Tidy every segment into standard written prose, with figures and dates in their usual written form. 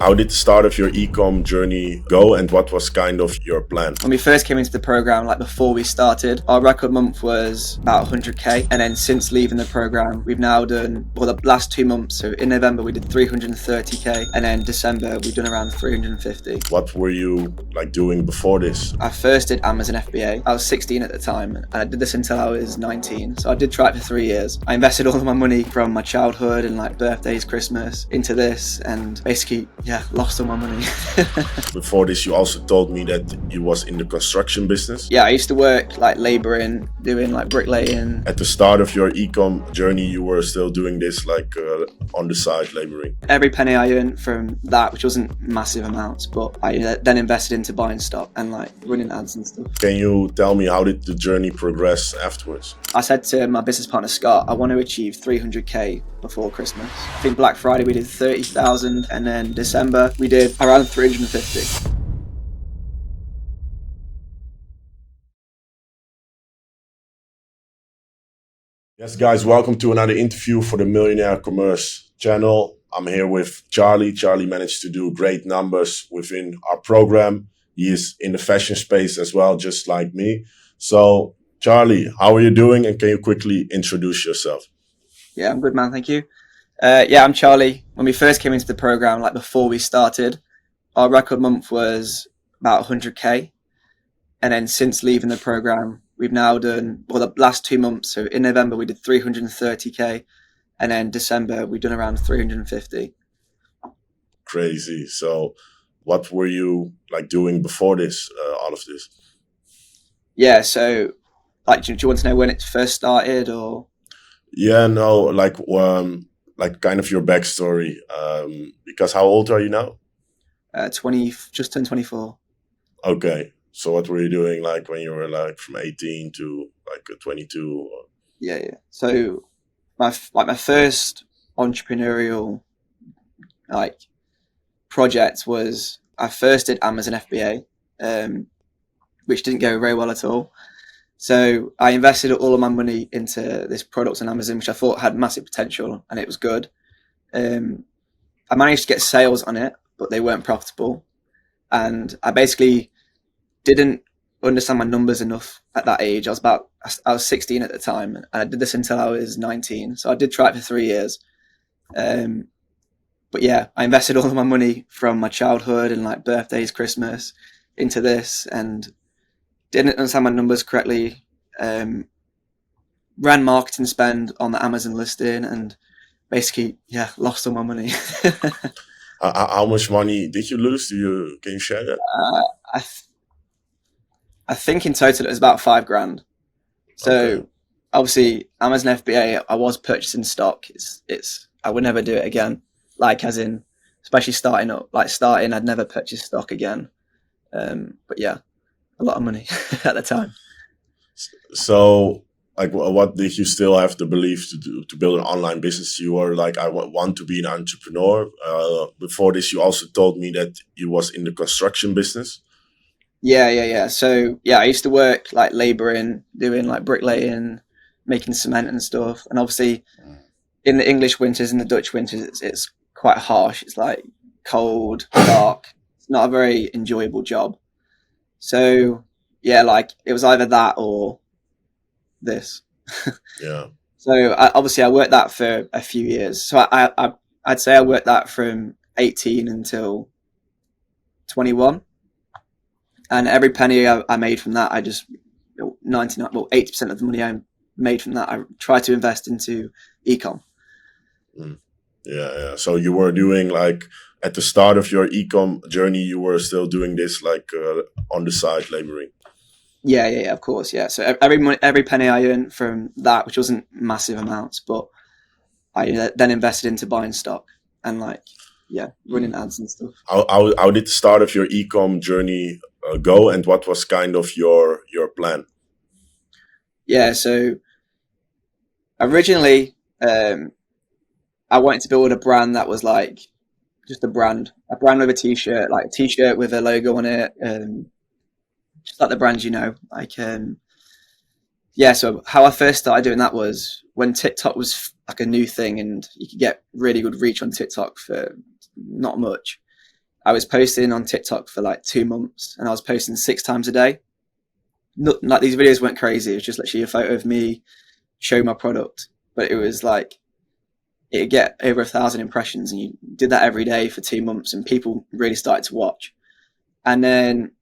How did the start of your ECom journey go, and what was kind of your plan? When we first came into the program, like before we started, our record month was about 100k, and then since leaving the program, we've now done, well, the last 2 months, so in November we did 330k, and then December we've done around 350. What were you doing before this? I first did Amazon FBA. I was 16 at the time, and I did this until I was 19, so I did try it for 3 years. I invested all of my money from my childhood and birthdays, Christmas into this, and basically lost all my money. Before this, you also told me that you was in the construction business. Yeah, I used to work labouring, doing bricklaying. At the start of your ECom journey, you were still doing this on the side laboring. Every penny I earned from that, which wasn't massive amounts, but I then invested into buying stock and running ads and stuff. Can you tell me how did the journey progress afterwards? I said to my business partner Scott, I want to achieve 300k before Christmas. I think Black Friday we did 30,000, and then December we did around 350. Yes, guys, welcome to another interview for the Millionaire Commerce channel. I'm here with Charlie. Charlie managed to do great numbers within our program. He is in the fashion space as well, just like me. So, Charlie, how are you doing? And can you quickly introduce yourself? Yeah, I'm good, man. Thank you. I'm Charlie. When we first came into the program, before we started, our record month was about 100k. And then since leaving the program, we've now done, well, the last 2 months. So in November, we did 330k. And then December, we've done around 350. Crazy. So what were you doing before this, all of this? Yeah. So do you want to know when it first started or? Yeah, no, kind of your backstory. Because how old are you now? 20, just turned 24. Okay. So what were you doing when you were from 18 to 22? Yeah. So my first entrepreneurial project was I first did Amazon FBA, which didn't go very well at all. So I invested all of my money into this product on Amazon, which I thought had massive potential, and it was good. I managed to get sales on it, but they weren't profitable. And I basically didn't understand my numbers enough at that age. I was 16 at the time, and I did this until I was 19. So I did try it for 3 years. But yeah, I invested all of my money from my childhood and birthdays, Christmas into this, and didn't understand my numbers correctly. Ran marketing spend on the Amazon listing, and basically, lost all my money. How much money did you lose? Can you share that? I think in total it was about $5,000. So okay. Obviously Amazon FBA, I was purchasing stock. I would never do it again. Especially starting up, I'd never purchase stock again. But yeah, a lot of money at the time. So what did you still have the belief to build an online business? You were I want to be an entrepreneur. Before this, you also told me that you was in the construction business. Yeah. So I used to work labouring, doing bricklaying, making cement and stuff. And obviously in the English winters and the Dutch winters, it's quite harsh. It's cold, dark. It's not a very enjoyable job. So it was either that or this. Yeah. So I worked that for a few years. So I'd say I worked that from 18 until 21. And every penny I made from that, 80% of the money I made from that, I tried to invest into ECom. Yeah. So you were doing at the start of your ECom journey, you were still doing this on the side laboring. Yeah, of course, yeah. So every penny I earned from that, which wasn't massive amounts, but I then invested into buying stock and running ads and stuff. How did the start of your ECom journey go, and what was kind of your plan? Yeah, so originally I wanted to build a brand that was just a brand with a t-shirt, a t-shirt with a logo on it, just like the brands so how I first started doing that was when TikTok was a new thing, and you could get really good reach on TikTok for not much. I was posting on TikTok for like 2 months, and I was posting 6 times a day. Not like these videos weren't crazy. It was just literally a photo of me showing my product, but it was like it'd get over 1,000 impressions, and you did that every day for 2 months, and people really started to watch. And then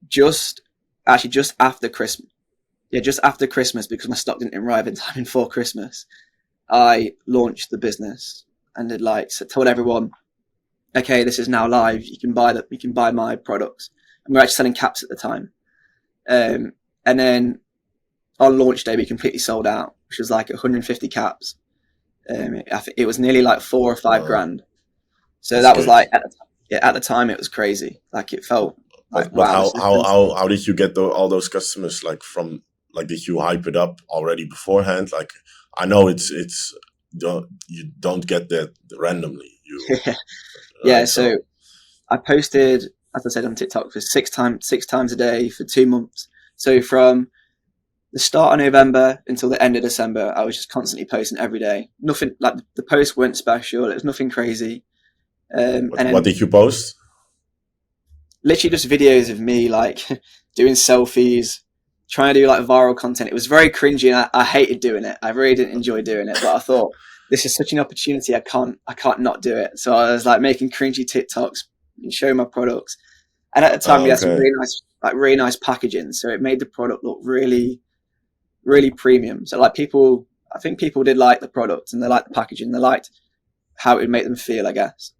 just after Christmas, because my stock didn't arrive in time before Christmas, I launched the business and told everyone, okay, this is now live. You can buy my products. And we were actually selling caps at the time. And then on launch day, we completely sold out, which was like 150 caps. I think it was nearly like 4 or 5 grand. So that was like at the time it was crazy. Like it felt like wow. How did you get all those customers? Like from like, did you hype it up already beforehand? Like I know you don't get that randomly. Yeah. So I posted, as I said, on TikTok for 6 times a day for 2 months. So from the start of November until the end of December, I was just constantly posting every day. Nothing like the posts weren't special. It was nothing crazy. What did you post? Literally just videos of me like doing selfies, trying to do like viral content. It was very cringy, and I hated doing it. I really didn't enjoy doing it, but I thought this is such an opportunity. I can't not do it. So I was like making cringy TikToks and showing my products. And at the time, we had some really nice packaging, so it made the product look really, really premium. So like I think people did like the product, and they liked the packaging. They liked how it would make them feel, I guess.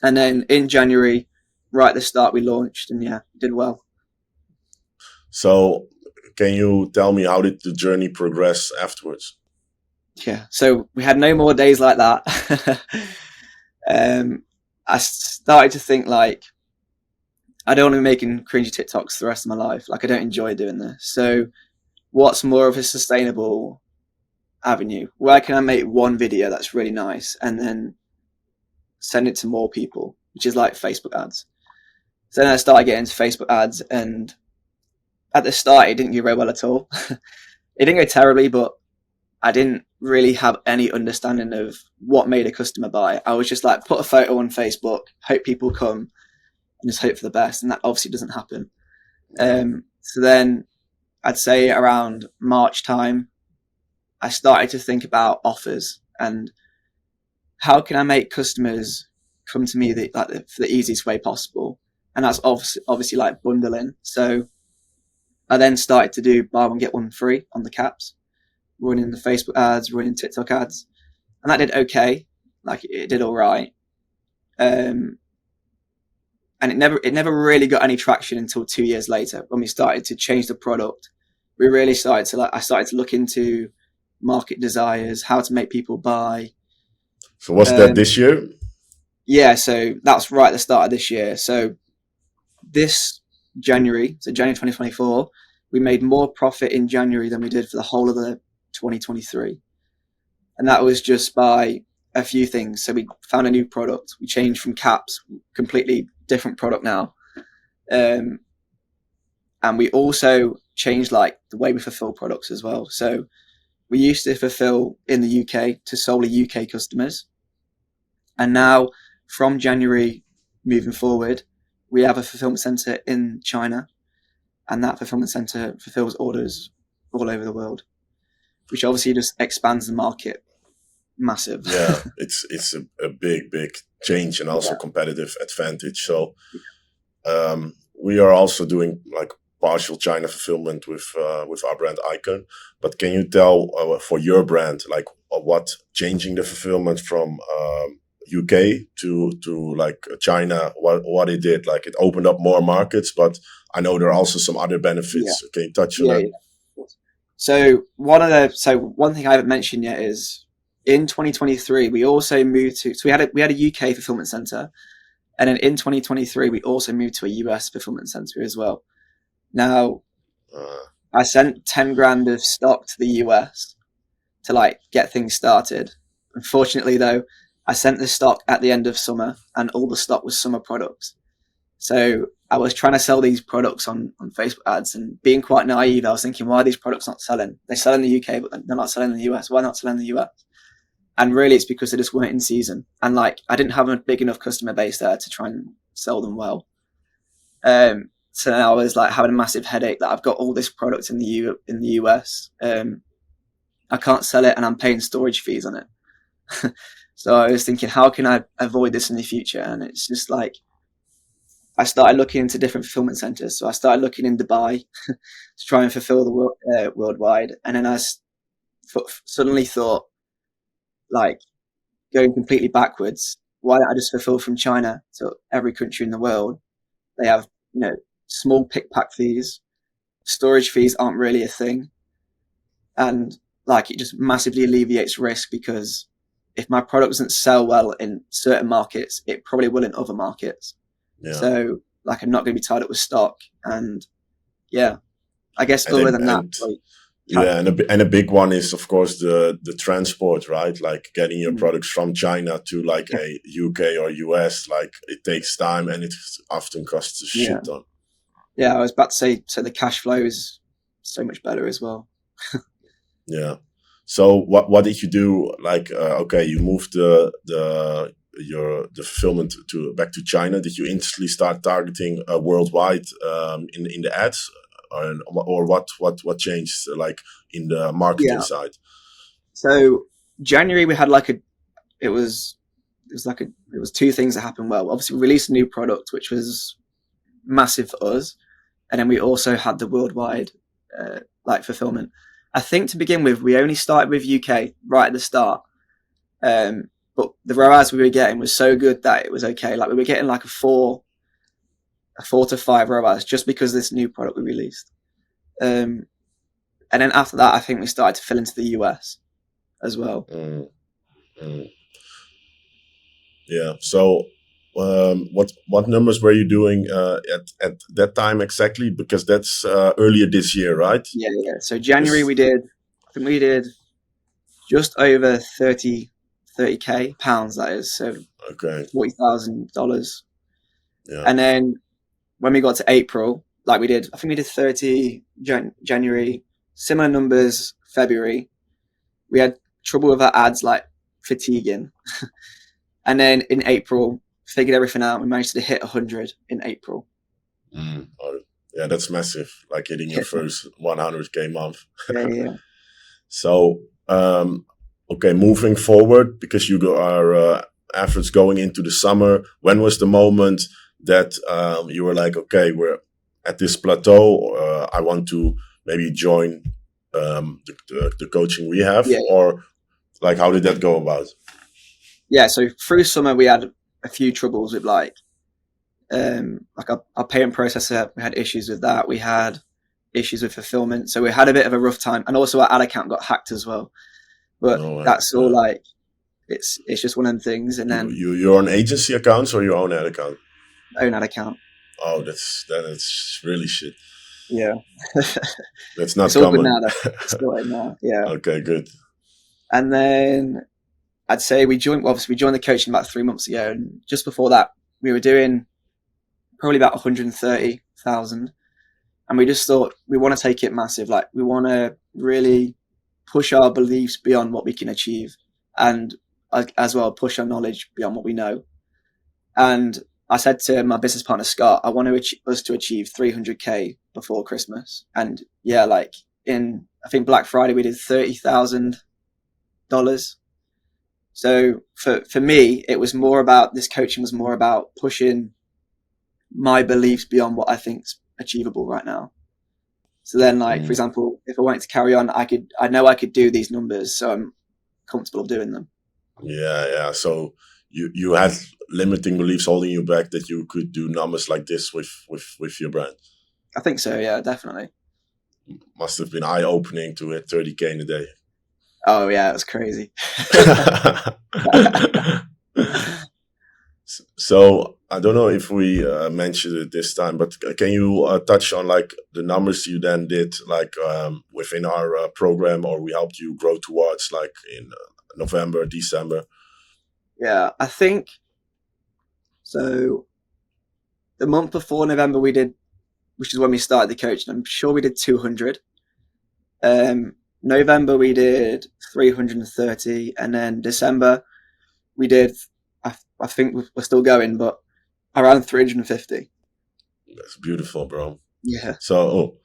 And then in January, right at the start, we launched, and did well. So can you tell me, how did the journey progress afterwards? Yeah, so we had no more days like that. I started to think like, I don't want to be making cringy TikToks the rest of my life. Like I don't enjoy doing this. So what's more of a sustainable avenue? Where can I make one video that's really nice and then send it to more people, which is like Facebook ads. So then I started getting into Facebook ads, and at the start it didn't go very well at all. It didn't go terribly, but I didn't really have any understanding of what made a customer buy. I was just like, put a photo on Facebook, hope people come, and just hope for the best. And that obviously doesn't happen. So then I'd say around March time, I started to think about offers and how can I make customers come to me for the easiest way possible. And that's obviously like bundling. So I then started to do buy one, get one free on the caps, running the Facebook ads, running TikTok ads. And that did okay. Like it did all right. And it never really got any traction until 2 years later when we started to change the product. We really I started to look into market desires, how to make people buy. So was that this year? Yeah, so that's right at the start of this year. So this January, so January 2024, we made more profit in January than we did for the whole of the 2023. And that was just by a few things. So we found a new product. We changed from caps, completely different product now. And we also changed like the way we fulfill products as well. So we used to fulfill in the UK to solely UK customers. And now from January moving forward, we have a fulfillment center in China, and that fulfillment center fulfills orders all over the world, which obviously just expands the market massive. Yeah, it's a big change and also competitive advantage. So we are also doing like partial China fulfillment with our brand Icon. But can you tell for your brand, like what changing the fulfillment from UK to like China, what it did? Like it opened up more markets, but I know there are also some other benefits. Yeah. Can you touch on that? Yeah. So one thing I haven't mentioned yet is in 2023 we also moved to. So we had a UK fulfillment center, and then in 2023 we also moved to a US fulfillment center as well. Now, I sent 10 grand of stock to the US to like get things started. Unfortunately, though, I sent the stock at the end of summer, and all the stock was summer products. So I was trying to sell these products on Facebook ads, and being quite naive, I was thinking, why are these products not selling? They sell in the UK, but they're not selling in the US. Why not sell in the US? And really, it's because they just weren't in season. And like, I didn't have a big enough customer base there to try and sell them well. So now I was like having a massive headache that I've got all this product in the US. I can't sell it and I'm paying storage fees on it. So I was thinking, how can I avoid this in the future? And it's just like, I started looking into different fulfillment centers. So I started looking in Dubai to try and fulfill the worldwide. And then I suddenly thought, like, going completely backwards, why don't I just fulfill from China to every country in the world? They have, small pick pack fees. Storage fees aren't really a thing. And like, it just massively alleviates risk, because if my product doesn't sell well in certain markets, it probably will in other markets. Yeah. So like, I'm not going to be tied up with stock. And yeah, I guess other than that, and a big one is, of course, the transport, right? Like getting your products from China to like a UK or US, like it takes time and it often costs a shit ton. Yeah, I was about to say, so the cash flow is so much better as well. Yeah. So what did you do? Like, you moved the fulfillment back to China. Did you instantly start targeting worldwide in the ads? Or what changed, like in the marketing side? So January we had it was two things that happened well. Obviously, we released a new product, which was massive for us, and then we also had the worldwide fulfillment. I think to begin with, we only started with UK right at the start, but the ROAS we were getting was so good that it was okay. Like, we were getting like a 4 to 5 ROAS just because of this new product we released. And then after that, I think we started to fill into the US as well. Yeah. So what numbers were you doing at that time exactly? Because that's earlier this year, right? Yeah. So January we did just over 30k pounds, that is. So $40,000. Yeah. And then when we got to April, I think we did 30 January, similar numbers February. We had trouble with our ads, like fatiguing. And then in April, figured everything out. We managed to hit 100 in April. Yeah, that's massive. Like hitting your first 100k month. Yeah. So, moving forward, because you are efforts going into the summer, when was the moment that you were like, okay, we're at this plateau, I want to maybe join the coaching we have, or like, how did that go about? Yeah, so through summer we had a few troubles with our payment processor. We had issues with that. We had issues with fulfillment, so we had a bit of a rough time, and also our ad account got hacked as well. But that's all it's just one of the things. And then you're on agency accounts or your own ad account? Own ad account. Oh, that's really shit. Yeah. That's not it's all common. good now, though. It's good now. Yeah. Okay, good. And then I'd say we joined the coaching about 3 months ago, and just before that we were doing probably about 130,000, and we just thought we want to take it massive. Like, we want to really push our beliefs beyond what we can achieve, and as well push our knowledge beyond what we know. And I said to my business partner Scott, I want us to achieve 300k before Christmas. And yeah, like I think Black Friday we did $30,000. So for me, it was more about, this coaching was more about pushing my beliefs beyond what I think's achievable right now. So then, for example, if I wanted to carry on, I know I could do these numbers, so I'm comfortable doing them. Yeah. So you had limiting beliefs holding you back that you could do numbers like this with your brand. I think so. Yeah, definitely. Must have been eye-opening to hit 30k in a day. Oh yeah, it was crazy. So I don't know if we mentioned it this time, but can you touch on like the numbers you then did, like within our program, or we helped you grow towards, like in November, December? Yeah, I think so. The month before November we did, which is when we started the coaching, I'm sure we did 200. November we did 330, and then December we did, I think we're still going, but Around 350. That's beautiful, bro. Yeah. So,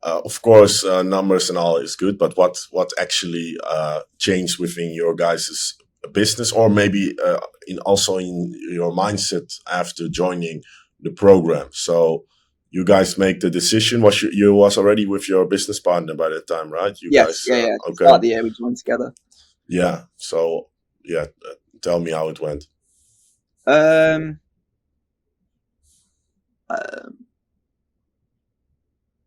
of course, numbers and all is good, but what actually changed within your guys' business, or maybe also in your mindset after joining the program? So, you guys make the decision. You was already with your business partner by that time, right? You Yes. guys, Yeah. Yeah. To okay, start the year, we joined together. yeah. So, yeah, tell me how it went. Um. um,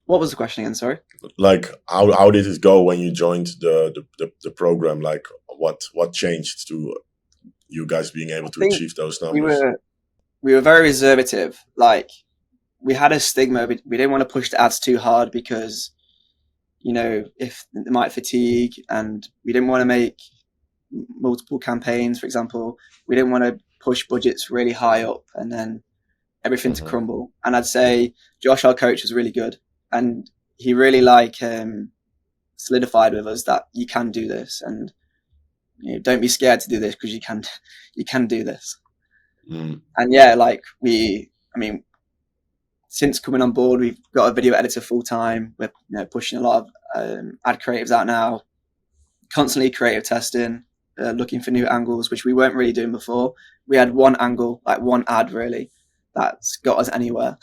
what was the question again? Sorry. Like, how did it go when you joined the program? Like, what changed to you guys being able I to think achieve those we numbers? were we were very reservative. Like we had a stigma. We didn't want to push the ads too hard because if it might fatigue, and we didn't want to make multiple campaigns. For example, we didn't want to push budgets really high up and then everything to Hmm. crumble. And I'd say Josh, our coach, was really good, and he really solidified with us that you can do this, and don't be scared to do this because you can do this. Mm. And yeah, I mean, since coming on board, we've got a video editor full time. We're pushing a lot of ad creatives out now, constantly creative testing, looking for new angles, which we weren't really doing before. We had one angle, like one ad really, that's got us anywhere.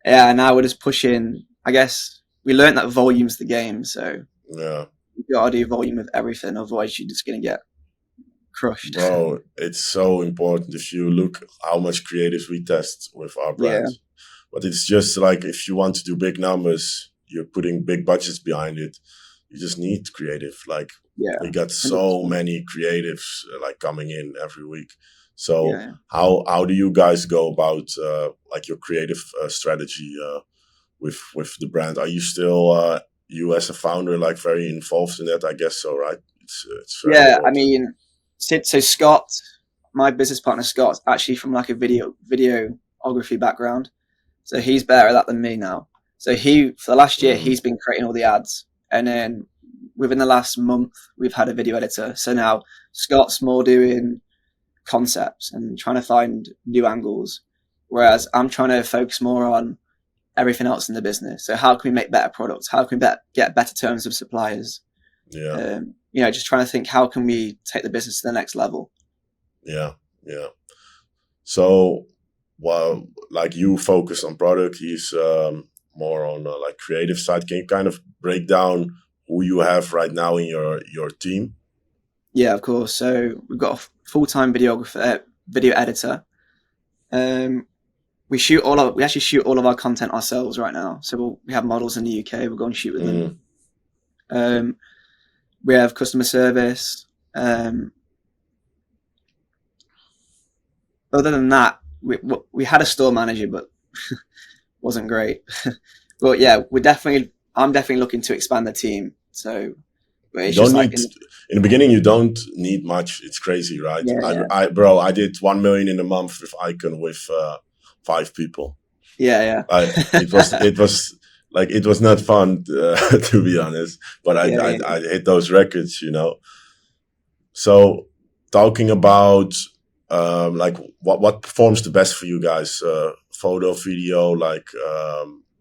Yeah, and now we're just pushing. I guess we learned that volume's the game, so Yeah, you got to do volume with everything, otherwise you're just going to get crushed. bro, it's so important. If you look how much creatives we test with our Yeah, brand, but it's just like if you want to do big numbers, you're putting big budgets behind it. You just need creative. Like, yeah, we got so 100%. many creatives like coming in every week. So Yeah, how do you guys go about like your creative strategy with the brand? Are you still you as a founder like very involved in that? I guess so, right? It's very yeah. I important. mean, so Scott, my business partner Scott's actually from like a videography background, so he's better at that than me now. So for the last year, Mm, he's been creating all the ads, and then within the last month, we've had a video editor. So now Scott's more doing concepts and trying to find new angles, whereas I'm trying to focus more on everything else in the business. So how can we make better products? How can we get better terms with suppliers? yeah, Just trying to think how can we take the business to the next level. yeah, yeah. So, well, like you focus on product, he's more on like creative side. Can you kind of break down who you have right now in your team? Yeah, of course. So we've got a full-time videographer, video editor. Um, we actually shoot all of our content ourselves right now. So we have models in the UK. We'll go and shoot with them. Mm, Um, we have customer service. Other than that, we had a store manager, but wasn't great. But yeah, I'm definitely looking to expand the team. So, but you it's don't just like need in the beginning. You don't need much. It's crazy, right? yeah, yeah, Bro, I did 1 million in a month with Icon with 5 people. yeah, yeah, It was like it was not fun to be honest, but I, yeah, I yeah. I hit those records. So talking about like what performs the best for you guys? Photo, video, like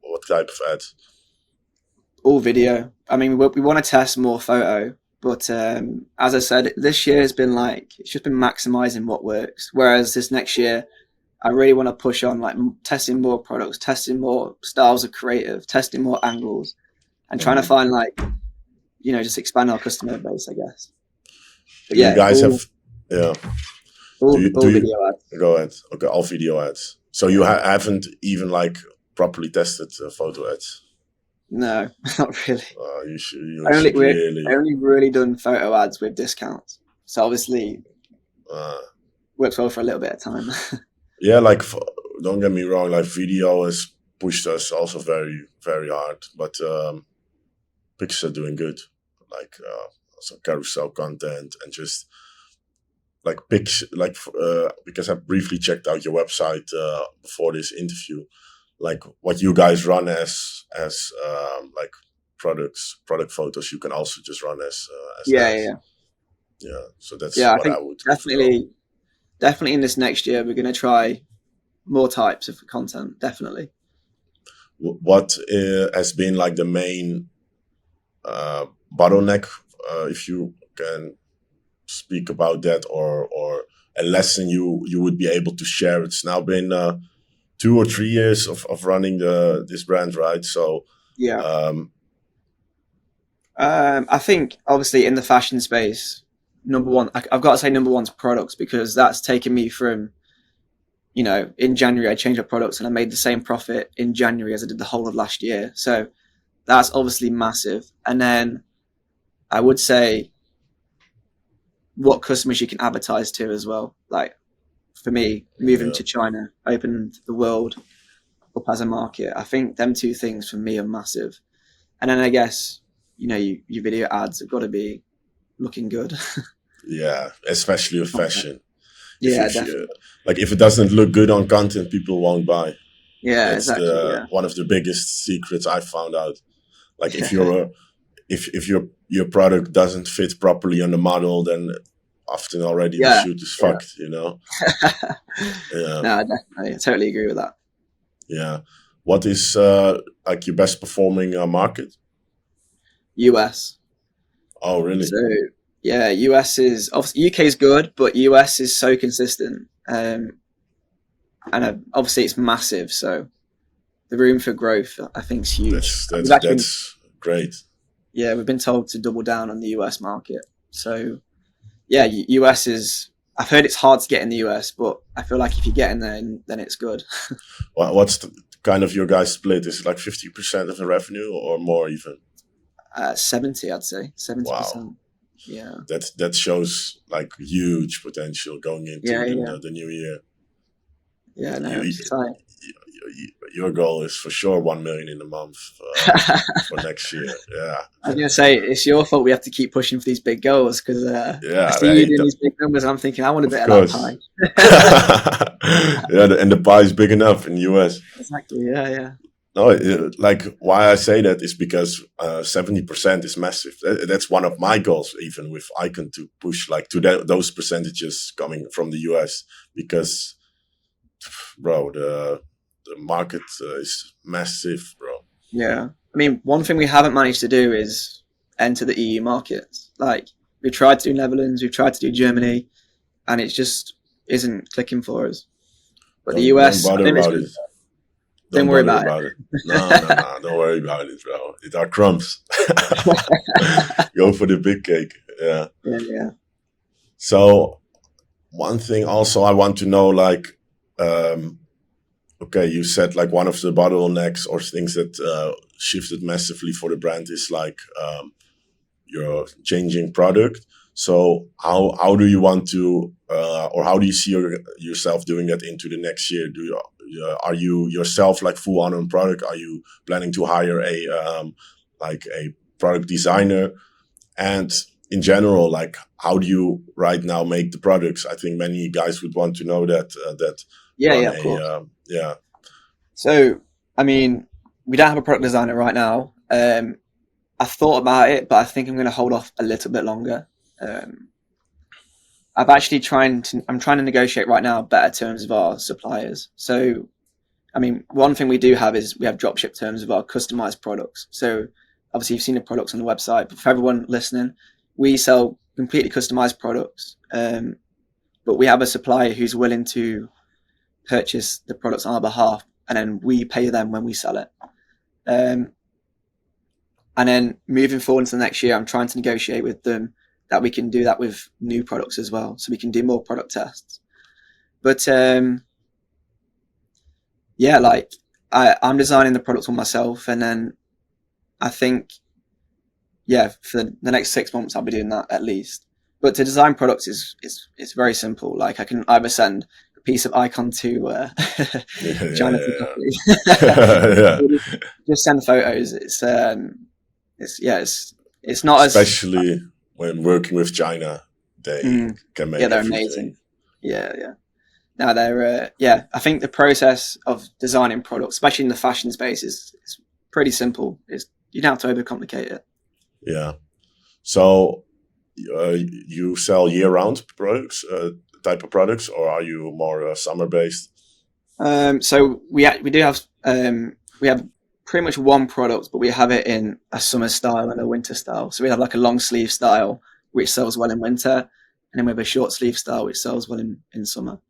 what type of ads? All video. I mean, we want to test more photo, but as I said, this year has been like it's just been maximizing what works. Whereas this next year, I really want to push on like testing more products, testing more styles of creative, testing more angles, and trying to Mhm. find just expand our customer base, I guess. But Do you yeah, guys have? Yeah. Do you all do you video ads. go ahead? Okay, all video ads. So you Yeah. haven't even like properly tested photo ads. No, not really. You should We're really. only really done photo ads with discounts. So obviously Uh, works well for a little bit of time. yeah, like don't get me wrong, like video has pushed us also very very hard, but pictures are doing good, like also carousel content and just like pics, like because I briefly checked out your website before this interview, like what you guys run as like product photos, you can also just run as Yeah, yeah, ads. yeah. Yeah, so that's Yeah, I what I think would prefer. definitely definitely in this next year, we're going to try more types of content. Definitely. What has been like the main bottleneck, if you can speak about that, or a lesson you would be able to share? It's now been 2 or 3 years of running this brand, right? So Yeah. I think obviously in the fashion space, number one, I've got to say number one's products, because that's taken me from, in January I changed my products and I made the same profit in January as I did the whole of last year. So that's obviously massive. And then I would say what customers you can advertise to as well. Like for me, moving to China opened the world up as a market. I think them two things for me are massive. And then I guess, your video ads have got to be looking good. Yeah, especially with fashion. Yeah, if definitely. if it doesn't look good on content, people won't buy. Yeah, That's exactly. Yeah. one of the biggest secrets I found out. Like if Yeah. you're if your product doesn't fit properly on the model, then often already the Yeah. shoot is Yeah. fucked. Yeah, No, definitely. I totally agree with that. yeah. What is like your best performing market? US. Oh, really? So yeah, US is obviously UK is good, but US is so consistent, and obviously it's massive. So the room for growth, I think, is huge. We've actually been, That's great. yeah, we've been told to double down on the US market. So yeah, US is. I've heard it's hard to get in the US, but I feel like if you get in there, then it's good. What's the kind of your guys' split? Is it like 50% of the revenue or more even? 70, I'd say Wow, 70%. Yeah, that shows like huge potential going into yeah, yeah, the new year. yeah. No, You, it's exciting. your goal is for sure 1 million in a month for next year. Yeah, I was gonna say it's your fault. We have to keep pushing for these big goals, because I yeah. see you doing these big numbers, and I'm thinking I want a Of bit of that course. pie. Yeah, and the pie is big enough in the US. Exactly. Yeah, yeah, No, like why I say that is because 70% is massive. That's one of my goals, even with Icon, to push like to those percentages coming from the US, because, bro, the market is massive, bro. yeah. I mean, one thing we haven't managed to do is enter the EU markets. Like we tried to do Netherlands, we've tried to do Germany, and it just isn't clicking for us. But the Don't US, I bother think about it. don't Don't worry bother about about it. No, no, no. Don't worry about it, bro. It are crumbs. it. Go for the big cake. Yeah. Yeah, yeah. So one thing also I want to know, like, okay, you said like one of the bottlenecks or things that shifted massively for the brand is like your changing product. So how do you want to or how do you see yourself doing that into the next year? Do you are you yourself like full on product? Are you planning to hire a like a product designer? And in general, like how do you right now make the products? I think many guys would want to know that that Yeah, run yeah, of a course. yeah. So, I mean, we don't have a product designer right now. I thought about it, but I think I'm going to hold off a little bit longer. Um, I'm trying to negotiate right now better terms of our suppliers. So, I mean, one thing we do have is we have dropship terms of our customized products. So, obviously, you've seen the products on the website, but for everyone listening, we sell completely customized products. But we have a supplier who's willing to purchase the products on our behalf, and then we pay them when we sell it. And then moving forward into the next year, I'm trying to negotiate with them that we can do that with new products as well, so we can do more product tests. But yeah, like I'm designing the products for myself, and then I think for the next 6 months I'll be doing that at least. But to design products is it's very simple. Like I can either send a piece of icon to China to Yeah, copy, yeah. or just send photos. It's not as Especially when working with China, they can yeah, make they're everything. amazing. Yeah, yeah. Now they're I think the process of designing products, especially in the fashion space, is pretty simple. You don't have to overcomplicate it. Yeah. So you sell year-round products. type of products, or are you more summer based? So we do have we have pretty much one product, but we have it in a summer style and a winter style. So we have like a long sleeve style which sells well in winter, and then we have a short sleeve style which sells well in summer.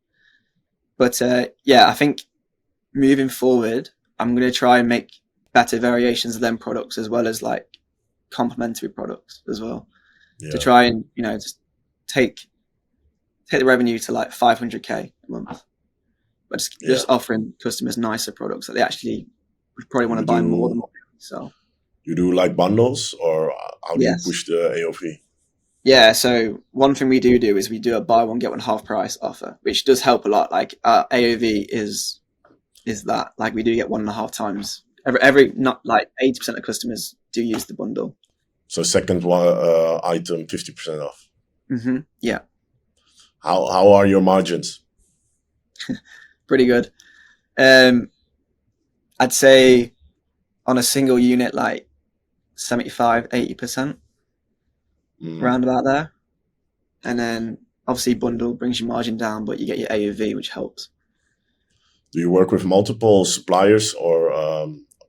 But yeah, I think moving forward, I'm going to try and make better variations of them products as well as like complementary products as well, to try and just take the revenue to like 500k a month, but just offering customers nicer products that they actually would probably want to buy more than what we sell. You do like bundles, or how do you push the AOV? Yeah, so one thing we do is we do a buy one get one half price offer, which does help a lot. Like our AOV is that, like, we do get 1.5 times every not like 80% of customers do use the bundle. So second item 50% off. Mm-hmm. Yeah. How are your margins? Pretty good. I'd say on a single unit, like 75-80%, round about there. And then obviously bundle brings your margin down, but you get your AOV, which helps. Do you work with multiple suppliers, or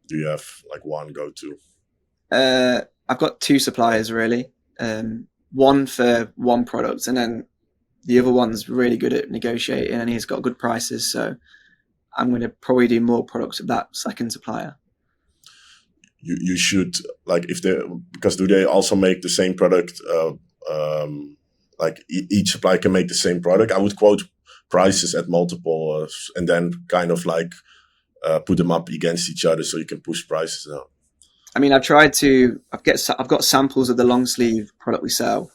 do you have like one go-to? I've got 2 suppliers really. One for one product, and then the other one's really good at negotiating, and he's got good prices. So I'm going to probably do more products with that second supplier. You should, like, because do they also make the same product? Like each supplier can make the same product. I would quote prices at multiple, and then kind of like put them up against each other so you can push prices down. I mean, I've got samples of the long sleeve product we sell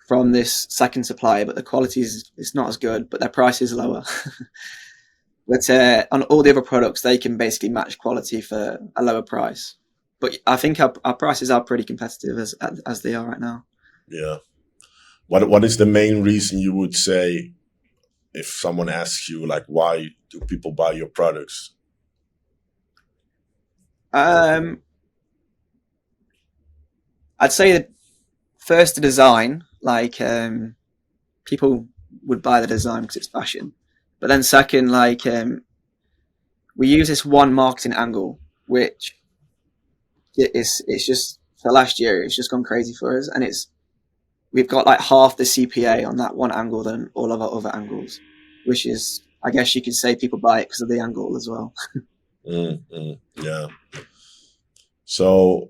from this second supplier, but the quality is not as good, but their price is lower. But on all the other products, they can basically match quality for a lower price. But I think our prices are pretty competitive as they are right now. Yeah. What is the main reason you would say, if someone asks you, like, why do people buy your products? I'd say that first, the design, like people would buy the design because it's fashion. But then second, like we use this one marketing angle, which it's just, for last year, it's just gone crazy for us. And we've got like half the CPA on that one angle than all of our other angles, which is, I guess you could say, people buy it because of the angle as well. Yeah. So,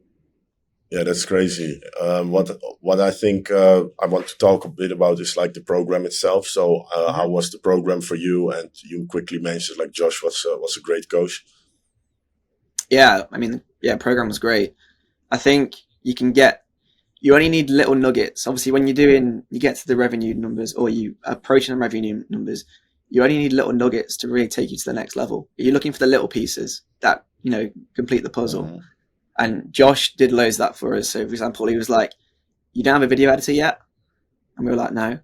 yeah, that's crazy. What I think I want to talk a bit about is like the program itself. So, how was the program for you? And you quickly mentioned like Josh was a great coach. Yeah, I mean, program was great. I think you only need little nuggets. Obviously, when you get to the revenue numbers, or you approaching the revenue numbers, you only need little nuggets to really take you to the next level. You're looking for the little pieces that complete the puzzle. Mm-hmm. And Josh did loads of that for us. So, for example, he was like, "You don't have a video editor yet?" And we were like, "No."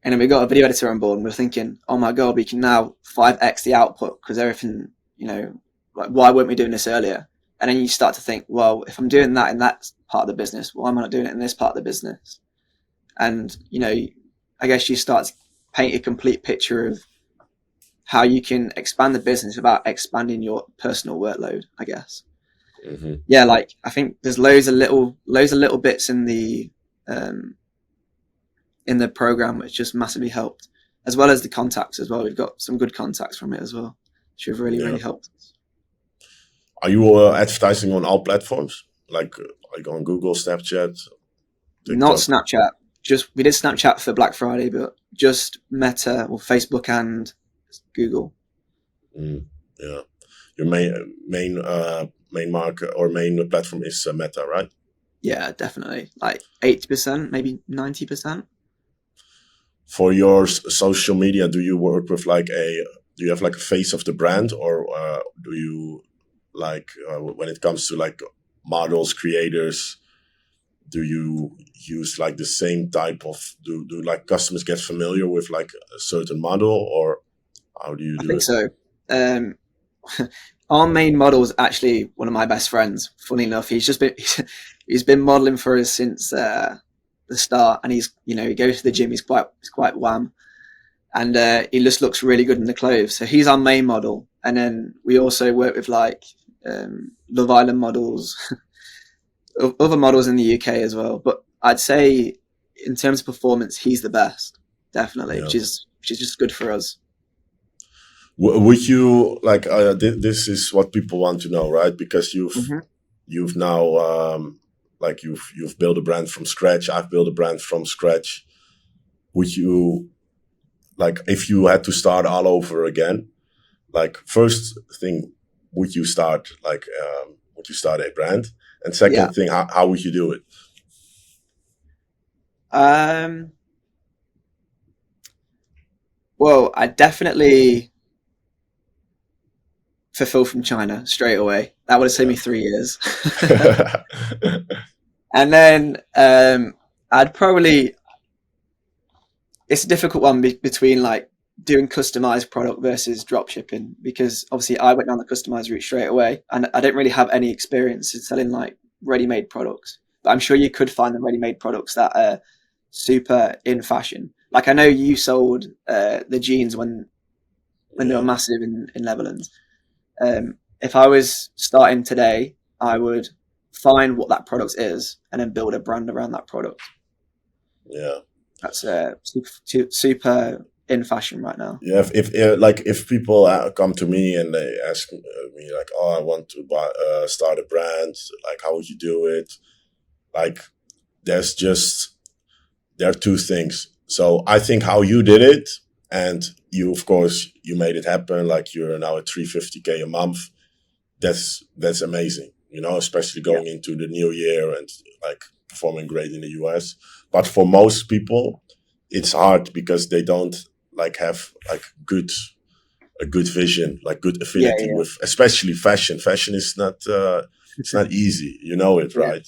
And then we got a video editor on board, and we were thinking, "Oh my god, we can now 5x the output because everything, like, why weren't we doing this earlier?" And then you start to think, well, if I'm doing that in that part of the business, why am I not doing it in this part of the business? And, I guess you start to paint a complete picture of how you can expand the business without expanding your personal workload, I guess. Mm-hmm. Yeah, like, I think there's loads of little bits in the program which just massively helped, as well as the contacts as well. We've got some good contacts from it as well, which have really helped. Are you advertising on all platforms, like on Google, Snapchat, TikTok? Not Snapchat. We did Snapchat for Black Friday, but just Meta or Facebook and Google. Yeah, your main market or main platform is Meta, right? Yeah, definitely. Like 80%, maybe 90%. For your social media, do you work with do you have like a face of the brand, or do you when it comes to like models, creators, do you use like the same type of, do like customers get familiar with like a certain model, or how do you do it? I think so. Our main model is actually one of my best friends. Funny enough, he's been modeling for us since the start, and he goes to the gym. He's quite wham. and he just looks really good in the clothes. So he's our main model, and then we also work with like Love Island models, other models in the UK as well. But I'd say in terms of performance, he's the best, definitely, Yeah. which is just good for us. Would you like? This is what people want to know, right? Because you've now like you've built a brand from scratch. I've built a brand from scratch. Would you like if you had to start all over again? Like first thing, would you start would you start a brand? And second thing, how would you do it? Well, I definitely fulfill from China straight away. That would have saved me 3 years. And then I'd probably, it's a difficult one between like doing customized product versus drop shipping, because obviously I went down the customized route straight away, and I didn't really have any experience in selling like ready-made products. But I'm sure you could find the ready-made products that are super in fashion. Like I know you sold the jeans when they were massive in Netherlands. If I was starting today, I would find what that product is and then build a brand around that product. Yeah, that's super in fashion right now. Yeah, if people come to me and they ask me like, oh, I want to start a brand, like how would you do it? Like, there are two things. So I think how you did it, and you, of course, you made it happen. Like you're now at $350K a month. That's amazing, especially going into the new year and like performing great in the US. But for most people, it's hard because they don't like have like a good vision, like good affinity with, especially fashion. Fashion is not it's not easy, right?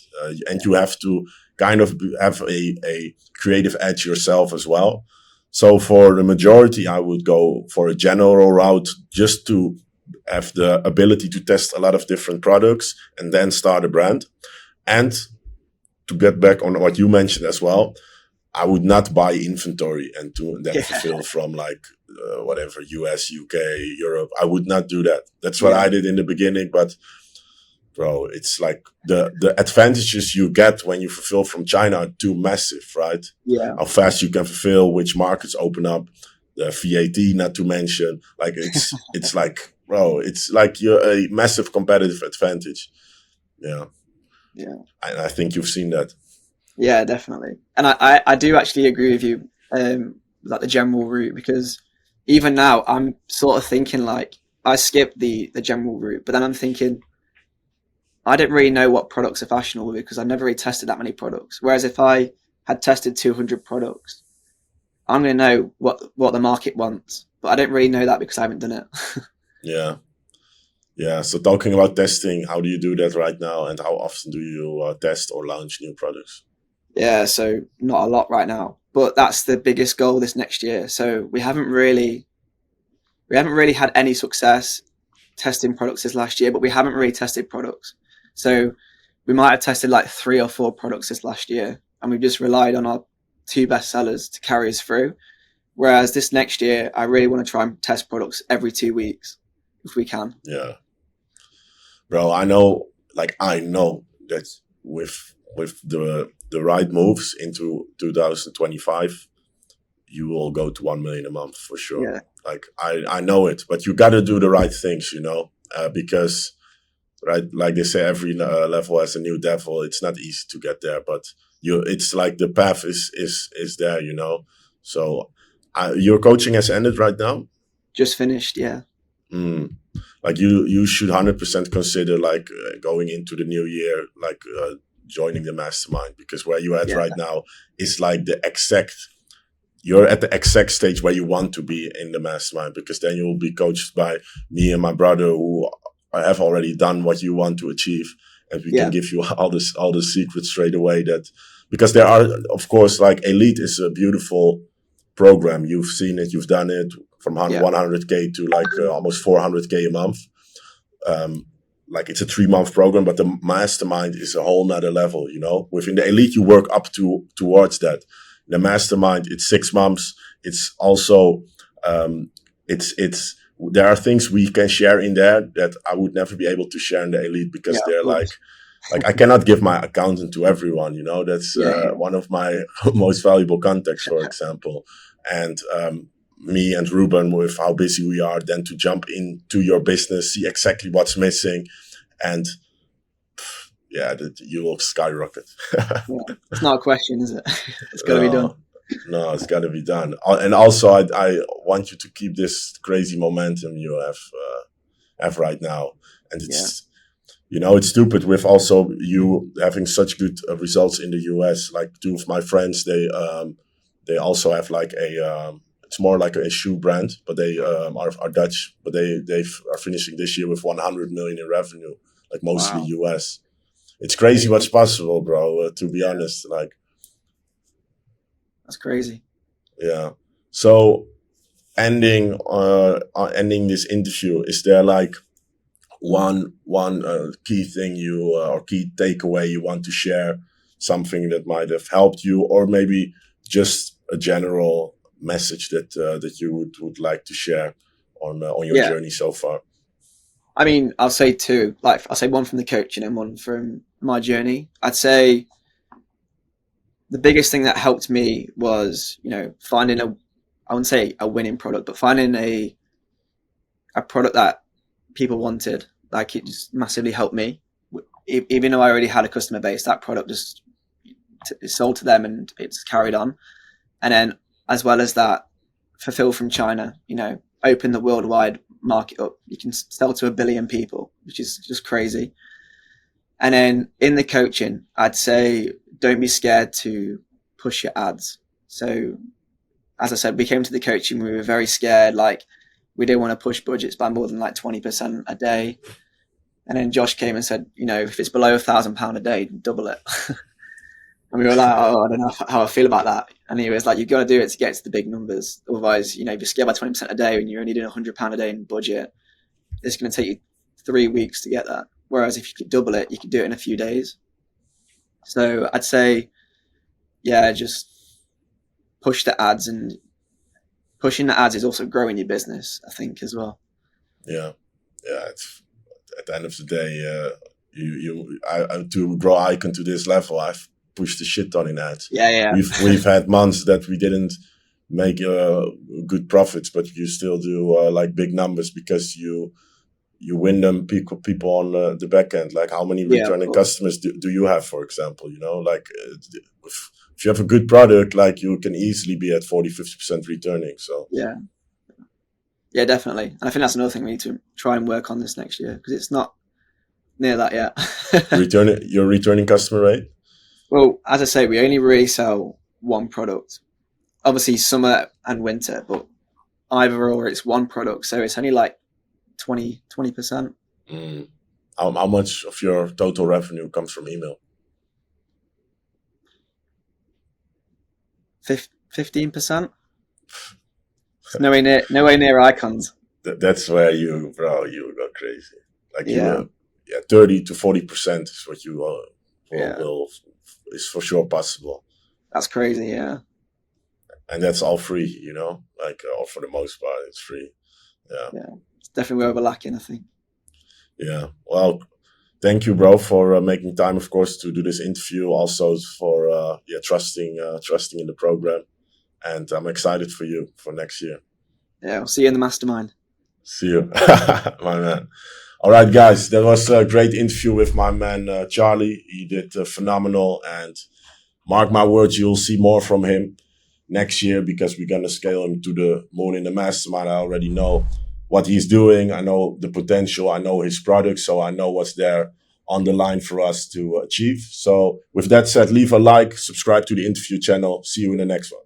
And you have to kind of have a creative edge yourself as well. So for the majority, I would go for a general route just to have the ability to test a lot of different products and then start a brand. And to get back on what you mentioned as well, I would not buy inventory and then fulfill from like whatever, US, UK, Europe. I would not do that. That's what I did in the beginning. But bro, it's like the advantages you get when you fulfill from China are too massive, right? Yeah. How fast you can fulfill, which markets open up, the VAT, not to mention. Like it's like, bro, it's like you're a massive competitive advantage. Yeah. Yeah. And I think you've seen that. Yeah, definitely. And I do actually agree with you, like the general route, because even now I'm sort of thinking like I skipped the general route, but then I'm thinking I didn't really know what products are fashionable because I've never really tested that many products. Whereas if I had tested 200 products, I'm going to know what the market wants, but I don't really know that because I haven't done it. Yeah. So talking about testing, how do you do that right now, and how often do you test or launch new products? Yeah, so not a lot right now, but that's the biggest goal this next year. So we haven't really had any success testing products this last year, but we haven't really tested products. So we might have tested like 3 or 4 products this last year, and we've just relied on our 2 best sellers to carry us through. Whereas this next year, I really want to try and test products every 2 weeks if we can. Yeah, bro, I know that with the right moves into 2025, you will go to 1 million a month for sure. Yeah. Like I know it, but you got to do the right things, because right, like they say, every level has a new devil. It's not easy to get there, but it's like the path is there, So your coaching has ended right now? Just finished, yeah. Like you should 100% consider like going into the new year, like joining the mastermind, because where you're at right now is like you're at the exact stage where you want to be in the mastermind, because then you will be coached by me and my brother who have already done what you want to achieve, and we can give you all the secrets straight away. That because there are, of course, like Elite is a beautiful program. You've seen it, you've done it from 100K to like almost 400K a month. Like it's a 3-month program, but the mastermind is a whole nother level, Within the Elite, you work up towards that. The mastermind, it's 6 months. It's also it's there are things we can share in there that I would never be able to share in the elite because Yeah, they're of course. like I cannot give my accountant to everyone. You know, that's Yeah. one of my most valuable contacts, for example. And me and Ruben, with how busy we are, then to jump into your business, see exactly what's missing, and yeah, you will skyrocket. Yeah. It's not a question, is it? It's got to be done. No, it's got to be done. And also, I want you to keep this crazy momentum you have right now. And it's it's stupid with also you having such good results in the US. Like two of my friends, they also have like it's more like a shoe brand, but they are Dutch, but they are finishing this year with 100 million in revenue, like mostly Wow. US. It's crazy what's possible, bro. To be honest, like. That's crazy. Yeah. So ending this interview, is there like one key thing or key takeaway you want to share? Something that might have helped you, or maybe just a general message that you would like to share on your journey so far? I mean, I'll say two. Like, I'll say one from the coaching and one from my journey. I'd say the biggest thing that helped me was, finding I wouldn't say a winning product, but finding a product that people wanted. Like, it just massively helped me. Even though I already had a customer base, that product just sold to them and it's carried on. And then, as well as that, fulfill from China, open the worldwide market up. You can sell to 1 billion people, which is just crazy. And then in the coaching, I'd say don't be scared to push your ads. So, as I said, we came to the coaching, we were very scared. Like, we didn't want to push budgets by more than like 20% a day. And then Josh came and said, if it's below £1,000 a day, double it. And we were like, oh, I don't know how I feel about that. And he was like, you've got to do it to get to the big numbers. Otherwise, if you're scared by 20% a day and you're only doing £100 a day in budget, it's going to take you 3 weeks to get that. Whereas if you could double it, you could do it in a few days. So I'd say, just push the ads, and pushing the ads is also growing your business, I think, as well. Yeah. It's at the end of the day, to grow Icon to this level, I've pushed the shit ton in ads. Yeah. We've had months that we didn't make good profits, but you still do like big numbers because you win them people on the back end. Like, how many returning customers do you have, for example? Like if you have a good product, like, you can easily be at 40-50% returning. So yeah, definitely. And I think that's another thing we need to try and work on this next year, because it's not near that yet. Your returning customer rate? Well, as I say, we only really sell one product. Obviously summer and winter, but either or, it's one product. So it's only like 20%. How much of your total revenue comes from email? 15%. Nowhere near icons. That's where you go crazy. Like, 30 to 40% is what you will is for sure possible. That's crazy, yeah. And that's all free, like, or for the most part, it's free. Yeah. It's definitely where we're lacking, I think. Yeah. Well, thank you, bro, for making time, of course, to do this interview. Also for trusting in the program, and I'm excited for you for next year. Yeah, I'll see you in the Mastermind. See you, my man. All right, guys, that was a great interview with my man Charlie. He did phenomenal, and mark my words, you'll see more from him next year, because we're gonna scale him to the moon in the Mastermind. I already know what he's doing. I know the potential. I know his product, so I know what's there on the line for us to achieve. So with that said, leave a like, subscribe to the interview channel. See you in the next one.